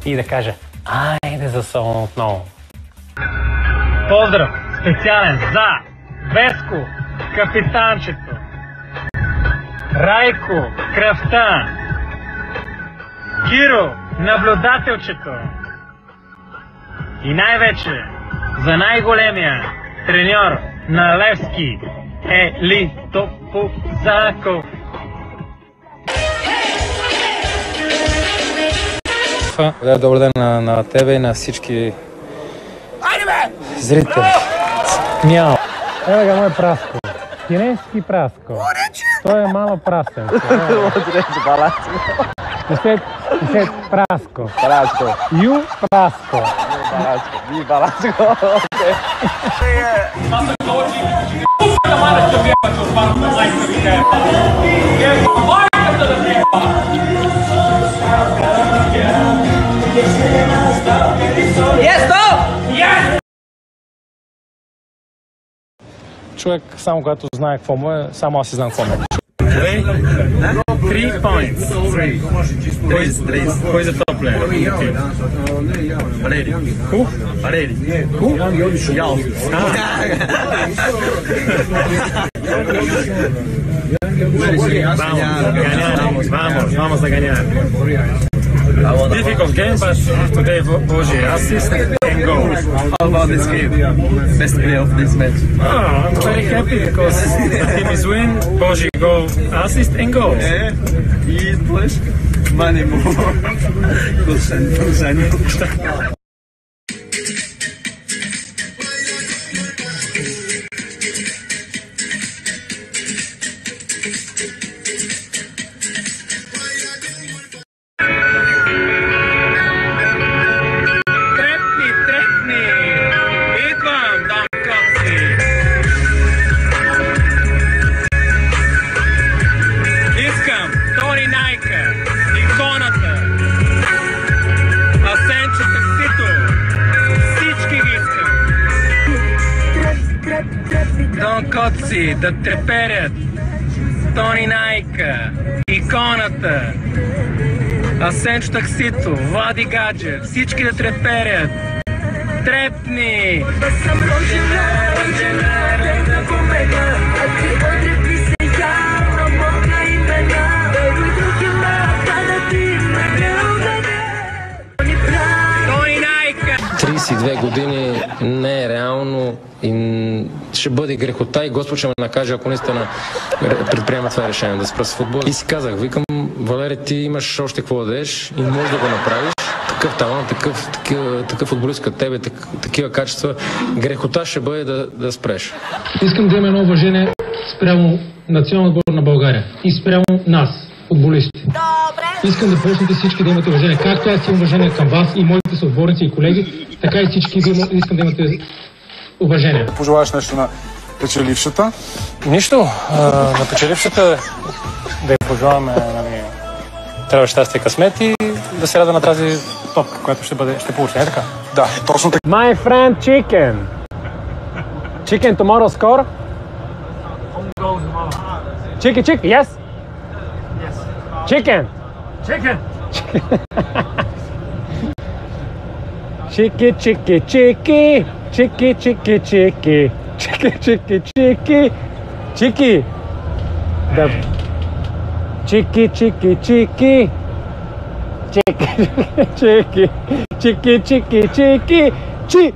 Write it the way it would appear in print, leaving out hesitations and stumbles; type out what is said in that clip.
и да кажа айде за сон отново. Поздрав специален за Веско, капитанчето, Райко, кръвта, Киро, наблюдателчето и най-вече за най-големия треньор на Левски Лито Пузаков. Добър ден на тебе и на всички зрители. Мяу. Ева ga moj Prasko. Kineski Prasko. To je malo prasenko. I sad Prasko. Prasko. Ju Prasko. Prasko. Vi Prasko. Човек, само когато знае какво му е, само аз си знам какво му е. 3 points. Who is the top player? Valeri. Who? Valeri. Who? Jao. Vamos a ganar. Difficult game, but today Boji assist and goal. How about this game? Best player of this match. Oh, I'm very happy because the team is win. Boji goal, assist and goal. E depois, money more. Дон Коци да треперят, Тони Найка, иконата, Асенчо Таксито, Влади Гаджев, всички да треперят. Трепни! Тони Найка! 32 години не е реално и ще бъде грехота и Господ ще ме накаже, ако наистина предприема това решение да спра с футбол. И си казах, викам, Валери, ти имаш още какво да дадеш и можеш да го направиш. Такъв талант, такъв футболист като тебе, такива качества, грехота ще бъде да спреш. Искам да има едно уважение спрямо националния отбор на България и спрямо нас, футболисти. Искам да почнете всички да имате уважение. Както аз имам уважение към вас и моите съотборници и колеги, така и всички искам да имате уважение. Пожелаваш нещо на печелившата? Нищо. На печелившата да я пожелаваме, нали, трябва щастие, късмет и да се рада на тази топка, която ще получи, не така? Да, точно така. My friend Chicken. Chicken tomorrow score? Chicken, yes? Yes. Chicken. Chicken. Чики, чики, чики. Чики, чики, чики. Чики, чики, чики. Чики. Да. Чики, чики, чики. Чики, чики. Чики, чики, чики. Чи.